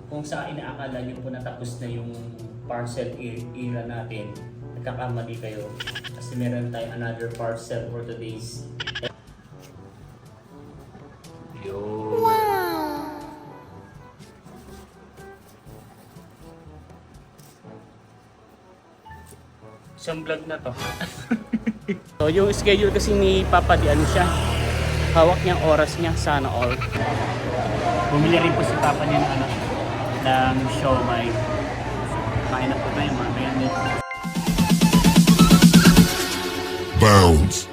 kung sa inaakala niyo po na tapos na yung parcel era natin, nagkakamali kayo. Kasi meron tayong another parcel for today's. Yo. Isang vlog na to. So yung schedule kasi ni Papa di ano siya, hawak niyang oras niya, sana all. Bumili rin po si Papa niya ng ano, ng siomai. Kain na po tayo mamaya nito. Bounds.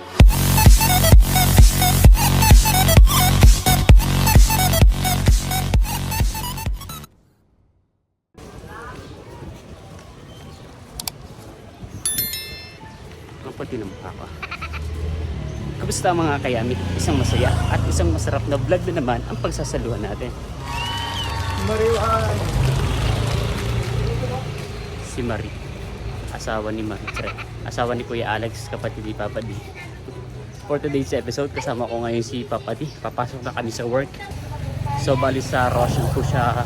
Kapati ng mukha ko. Kamusta mga kayami? Isang masaya at isang masarap na vlog na naman ang pagsasaluhan natin. Mariwan! Si Marie, asawa ni Marie, asawa ni Kuya Alex, kapatid ni Papa D. For today's episode, kasama ko ngayon si Papa D. Papasok na kami sa work. So bali sa Roshan po siya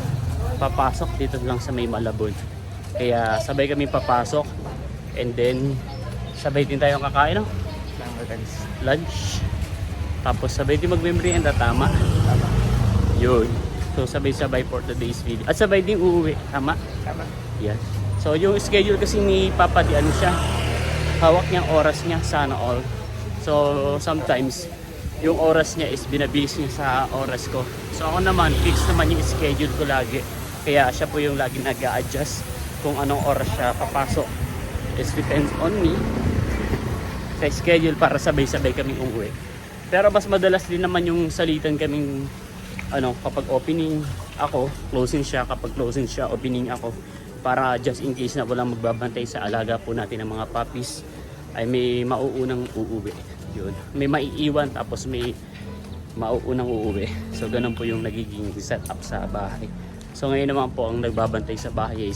papasok, dito lang sa may Malabon. Kaya sabay kami papasok and then sabay din tayong kakain, no? Lunch. Tapos sabay din mag-merienda, tama? Yun. So sabay-sabay for today's video. At sabay din uuwi, tama? Tama. Yan. So yung schedule kasi ni Papa di ano siya, hawak niyang oras niya, sana all. So sometimes yung oras niya is binabis niya sa oras ko. So ako naman, fix naman yung schedule ko lagi. Kaya siya po yung lagi nag-a-adjust kung anong oras siya papasok. It depends on me sa schedule para sabay-sabay kaming umuwi. Pero mas madalas din naman yung salitan kaming ano, kapag opening ako, closing siya, kapag closing siya, opening ako, para just in case na walang magbabantay sa alaga po natin ng mga puppies, ay may mauunang uuwi. Yun. May maiiwan tapos may mauunang uuwi. So ganun po yung nagiging setup sa bahay. So ngayon naman po ang nagbabantay sa bahay ay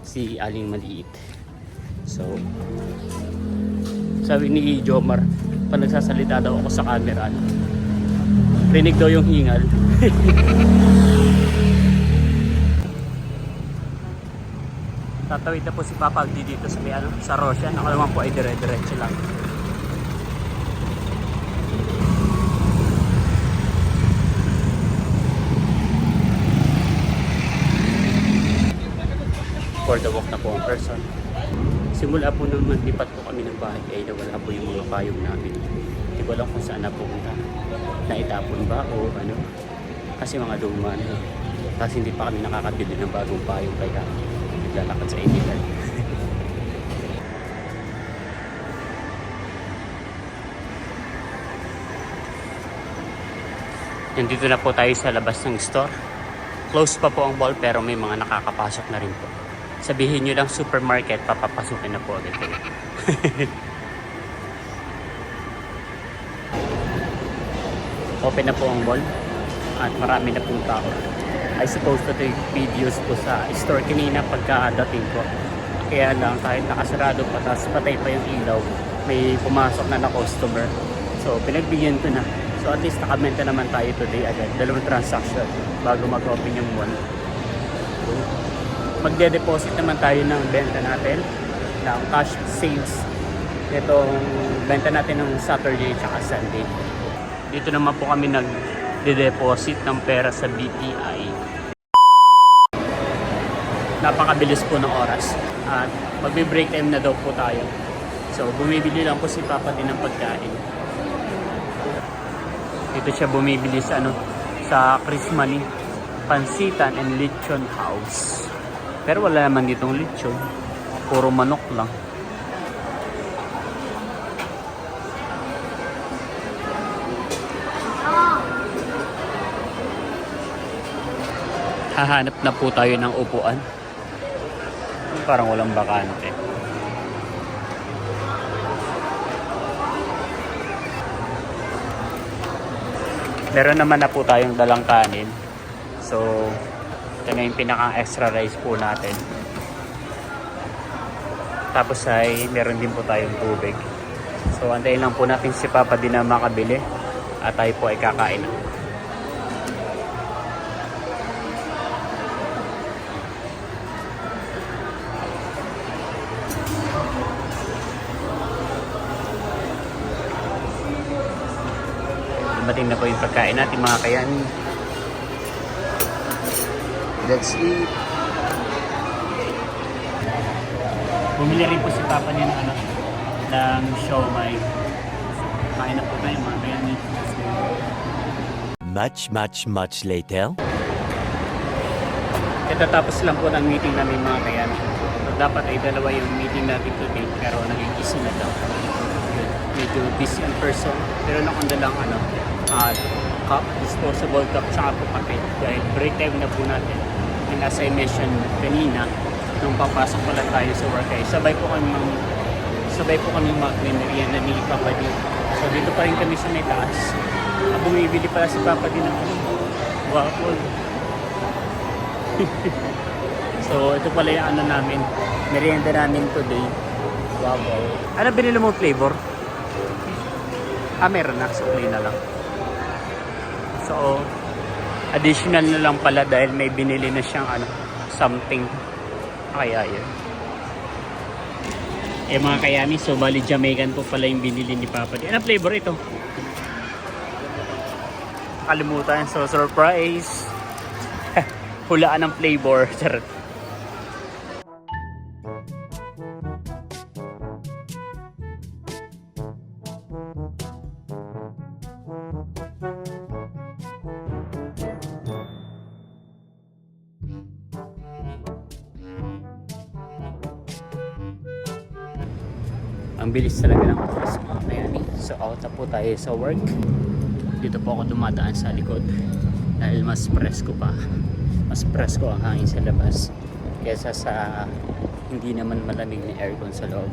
si Aling Maliit. So sabi ni Jomar, pag nagsasalita daw ako sa camera, rinig daw yung hingal. Tatawid na po si Papa dito sa may ano, sa Roshan. Ako naman po ay dire-diretso lang. For the walk na po ang person. Simula po nung lipat po kami ng bahay ay nawala po yung mga payong namin. Hindi ko alam kung saan napunta. Naitapon ba o ano. Kasi mga luma na. Kasi hindi pa kami nakakabili ng bagong payong kaya naglalakad sa iligan. Nandito na po tayo sa labas ng store. Close pa po ang mall pero may mga nakakapasok na rin po. Sabihin nyo lang supermarket, papapasukin na po agad kayo. Open na po ang mall at marami na pong tao. I suppose to take videos po sa store kanina pagkadating ko. Kaya lang kahit nakasarado pa, tapos patay pa yung ilaw, may pumasok na customer. So pinagbigyan ko na. So at least nakamenta naman tayo today agad. 2 transaction bago mag-open yung mall. So, magde-deposit naman tayo ng benta natin ng cash sales. Itong benta natin ng Saturday at Sunday. Dito naman po kami nag-deposit ng pera sa BPI. Napakabilis po ng oras. At magbe-break time na daw po tayo. So bumibili lang po si Papa din ng pagkain. Dito siya bumibili sa sa Chris Money, Pansitan and Lechon House. Pero wala naman ditong lechon. Puro manok lang. Hahanap na po tayo ng upuan. Parang walang bakante. Meron naman na po tayong dalang kanin. So ito na yung pinaka-extra rice po natin. Tapos ay meron din po tayong tubig. So antayin lang po natin si Papa din na makabili. At tayo po ay kakain. dumating na po yung pagkain natin mga kayani. Let's eat. Bumili rin po si Papa niya ng siomai. Kain na po tayo mga kayani. Much later. Katatapos lang po ng meeting namin mga kayani. So, dapat ay dalawa yung meeting natin today pero naging isa na daw. Medyo busy in person pero nakanda lang cup, disposable cup tsaka po kape dahil break time na po natin. And as I mentioned kanina nung papasok pa lang tayo sa work ay sabay po kami mag-merienda ni Papa din. So dito pa rin kami sa may taas. Bumibili pala si Papa din ng waffle. So ito pala yung namin, merienda namin today. Waffle. Ano binili mo flavor? Meron na. So plain na lang. So additional na lang pala dahil may binili na siyang something. Kaya yun. Mga kayami, so bali Jamaican po pala yung binili ni Papa. Ano flavor ito? Kalimutan. So surprise. Hulaan ng flavor. Charot. Ang bilis talaga ng oras mga kayani. So out na po tayo sa work. Dito po ako dumadaan sa likod dahil mas presko pa. Mas presko ang hangin sa labas kaysa sa hindi naman malamig na aircon sa loob.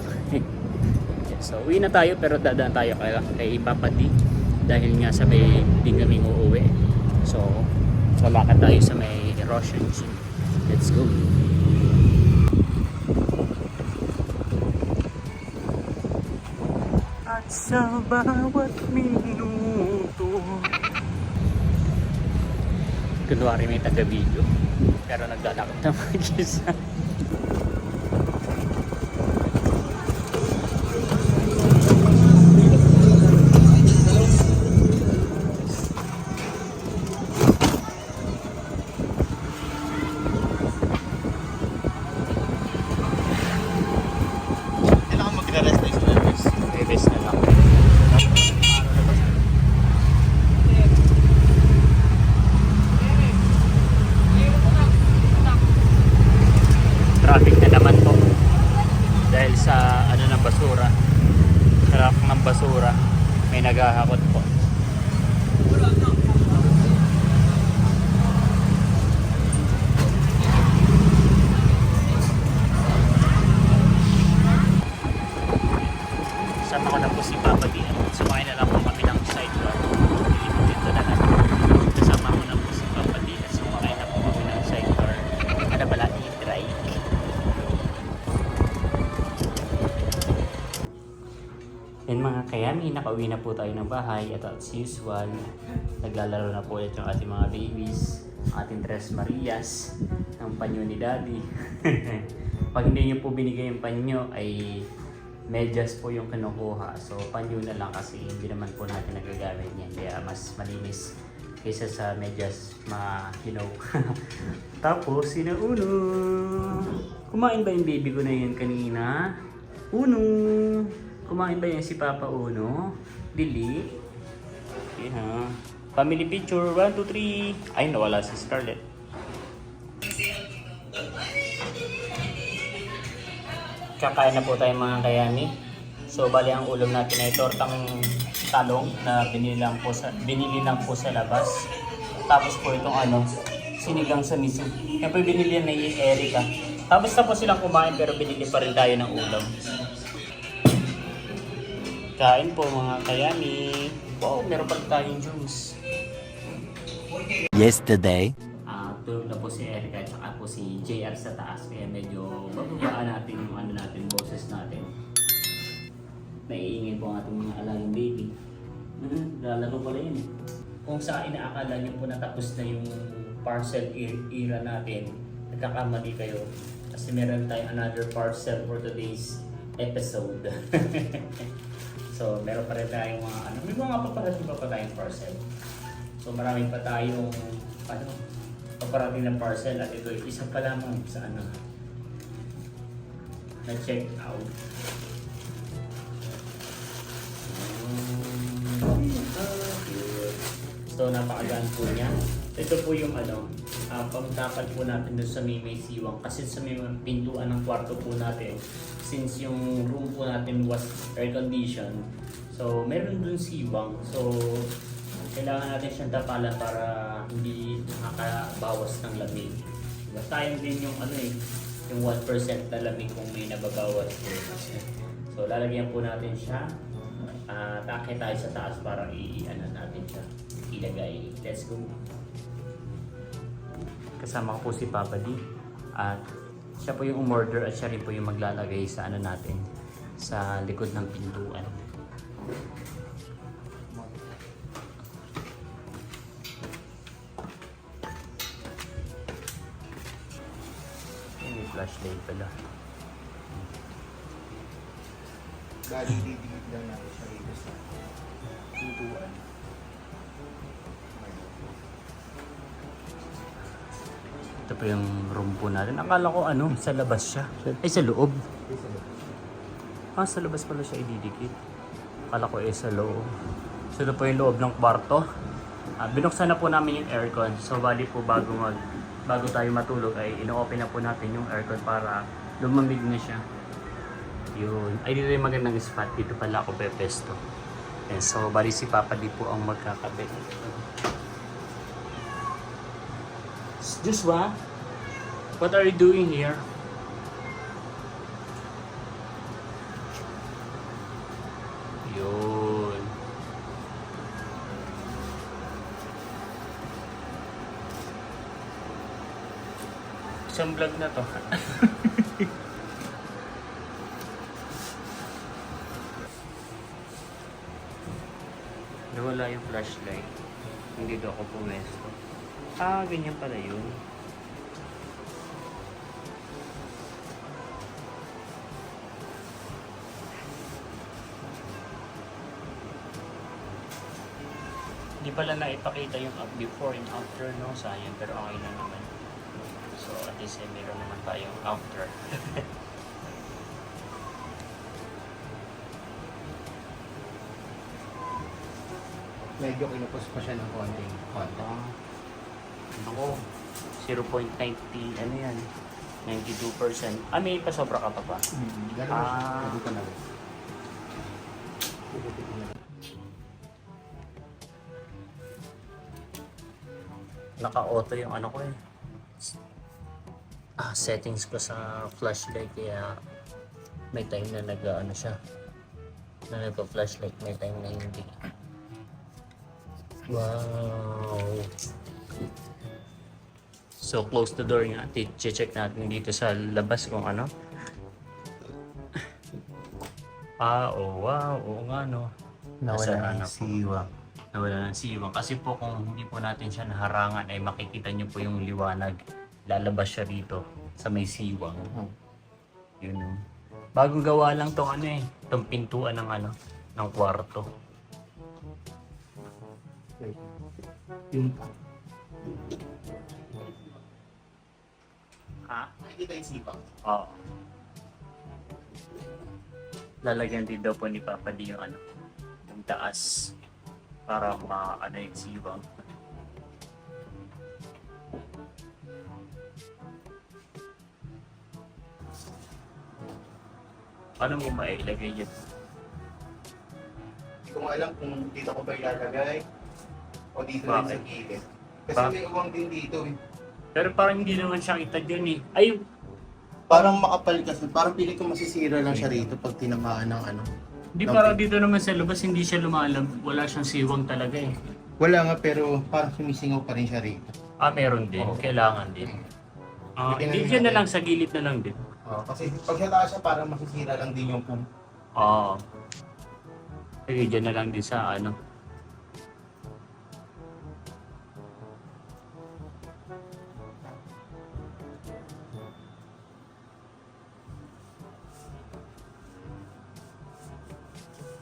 So uwi na tayo pero dadaan tayo kay Papa D dahil nga sabay din kaming uuwi. So lalakad tayo sa may Russian Gym. Let's go. At sa bawat minuto. Kunwari may taga-video pero naglalakad na mag-isa. Traffic na naman po dahil sa ng basura, truck ng basura may naghahakot po. Sama ko na po si Papa D. Sumakay na lang po kami ng sidecar. Dito na lang. Kasama ko na po si Papa D. Sumakay na po kami ng sidecar. Ano pala i-drive. Yan mga kayami, nakauwi na po tayo ng bahay at as usual, naglalaro na po ulit yung ating mga babies, ating Tres Marias, ng panyo ni Daddy. Pag hindi nyo po binigay yung panyo ay medyas po yung kinukuha. So panyo na lang kasi hindi naman po natin nagagamit yan. Kaya mas malinis kaysa sa medyas mahinog. Tapos sina Uno. Kumain ba yung baby ko na yun kanina? Uno. Kumain ba yan si Papa Uno? Dili? Yeah. Family picture. 1, 2, 3. Ay, nawala si Scarlett. Kakain na po tayo mga kayani. So, bali ang ulam natin ay tortang talong na binili lang po sa labas. Tapos po itong sinigang sa miso. Yan po binili ni Erica. Tapos silang kumain pero binili pa rin tayo ng ulam. Kain po mga kayani. Wow, meron pa tayong juice. Yesterday. Tulog na po si Erica at saka po si JR sa taas. Kaya medyo bababaan natin yung boses natin. Naiingin po ang ating mga alagang baby. Lalaro pala yun. Kung sa inaakala nyo po natapos na yung parcel era natin, nagkakamali kayo. Kasi meron tayong another parcel for today's episode. So, meron pa rin tayong mga ano, may mga paparating pa tayong parcel. So, marami pa tayong ano, paparating na parcel at ito isa pa lamang sa ano na check out. So, napakagaan po niya. Ito po yung ano, pagtapal po natin doon sa may siwang. Kasi sa may pintuan ng kwarto po natin, since yung room po natin was air conditioned, so meron doon siwang. So, kailangan natin siyang tapalan para hindi nakakabawas ng lamig. Diba? Sayang din yung ano yung 1% na lamig kung may nababawas po. So, lalagyan po natin siya. Takit tayo sa taas para i-ano natin siya. Ilagay. Let's go. Kasama ko po si Papa D. At siya po yung umorder at siya rin po yung maglalagay sa ano natin. Sa likod ng pintuan. May flashlight pala. Dahil didikit lang natin siya rito sa pintuan. Ito po yung room po natin. Akala ko ano, sa labas siya. Ay, sa loob. Sa labas pala siya ididikit. Akala ko sa loob. So, ito po yung loob ng kwarto. Binuksan na po namin yung aircon. So, bali po bago tayo matulog ay ino-open na po natin yung aircon para lumamig na siya. Yun. Ay, dito yung magandang spot. Dito pala ako pepesto. And so, bali si Papa di po ang magkakabit. Joshua, what are you doing here? Yun. Isang vlog na to. Nawala yung flashlight. Hindi daw ako pumesto. Ganyan pala yun. Hindi pala naipakita yung before and after, no? Sayang, pero okay na naman. So, at least meron naman tayong after. Medyo kinupos pa siya ng konting. Ako, 0.90, ano yan? 92%. May pasobra ka pa ba? Ganun ka na rin. Naka-auto yung ano ko settings ko sa flashlight kaya may time na nag-ano siya na nagpa-flashlight, may time na hindi. Wow! So close the door nga. Check natin dito sa labas kung ano. Oh wow, oo nga no. Nawala ng siwang. Nawala ng siwang. Kasi po kung hindi po natin siya naharangan ay makikita nyo po yung liwanag. Lalabas siya rito sa may siwang. Yun. Bagong gawa lang tong ano tong pintuan ng ano, ng kwarto. Yung Nakikita yung siwang. Oo. Lalagyan din daw po ni Papa di yung ano, yung taas para maano yung siwang. Paano mo mailagay yun? Hindi ko alam kung dito ko ba ilalagay o dito rin Bakit? sa gilid. Kasi Bakit? may uwang din dito eh. Pero parang hindi naman siya kitad yun Ay, Parang makapal kasi, parang pili ko masisira lang siya rito pag tinamaan ng ano. di parang dito naman sa labas hindi siya lumalab. Wala siyang siwang talaga Wala nga pero parang sumisingaw pa rin siya rito. Meron din. Oo. Kailangan din. Hindi dyan na lang, sa gilid na lang din. Kasi pag sa taas siya parang masisira lang din yung pump. Oo. Sige, dyan na lang din sa ano.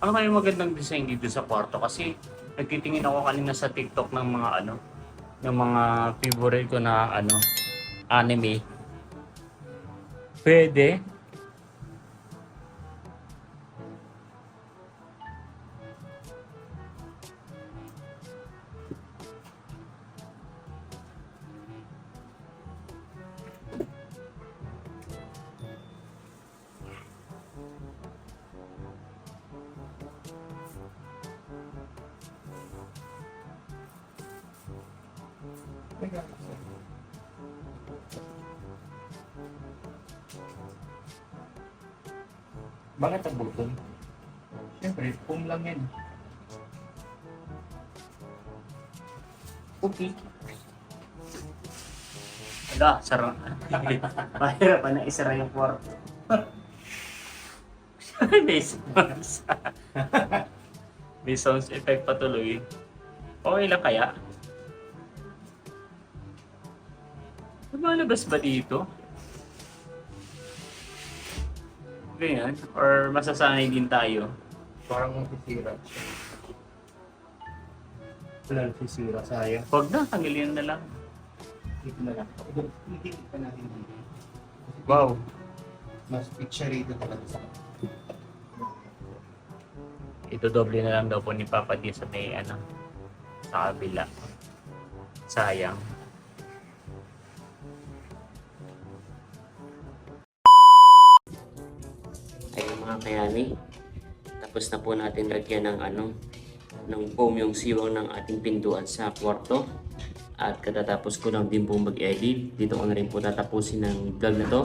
Ano kaya yung magandang design dito sa kwarto? Kasi nagtitingin ako kanina sa TikTok ng mga ng mga favorite ko na anime. Pwede. Bakit ang button? Siyempre, foam lang yan. Okay. Ala, sarang. Mahirapan na isara yung kwarto. May sounds. May sounds effect patuloy. Okay lang kaya? Lumalabas ba dito? Ganyan? Or masasanay din tayo? Parang masisira siya. Wala nasisira, sayang. Huwag na, tanggalin na lang. Dito na lang. Hindi pa natin dito. Wow. Mas picture rito talaga sa Ito doble na lang daw po ni Papa D sa may sa kabila. Sayang. Ayun mga kayani. Tapos na po natin lagyan ng ng foam yung siwang ng ating pintuan sa kwarto. At katatapos ko lang din po mag-edit. Dito ko na rin po tatapusin ng vlog na to.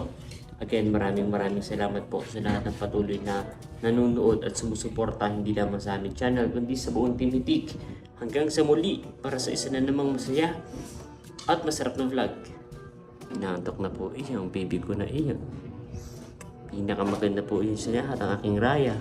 Again, maraming salamat po sa lahat ng patuloy na nanonood at sumusuporta hindi lamang sa aming channel kundi sa buong Team Hitik. Hanggang sa muli para sa isa na namang masaya at masarap na vlog. Inaantok na po yung baby ko na iyon. Pinakamaganda po yun sa lahat ang aking Raya.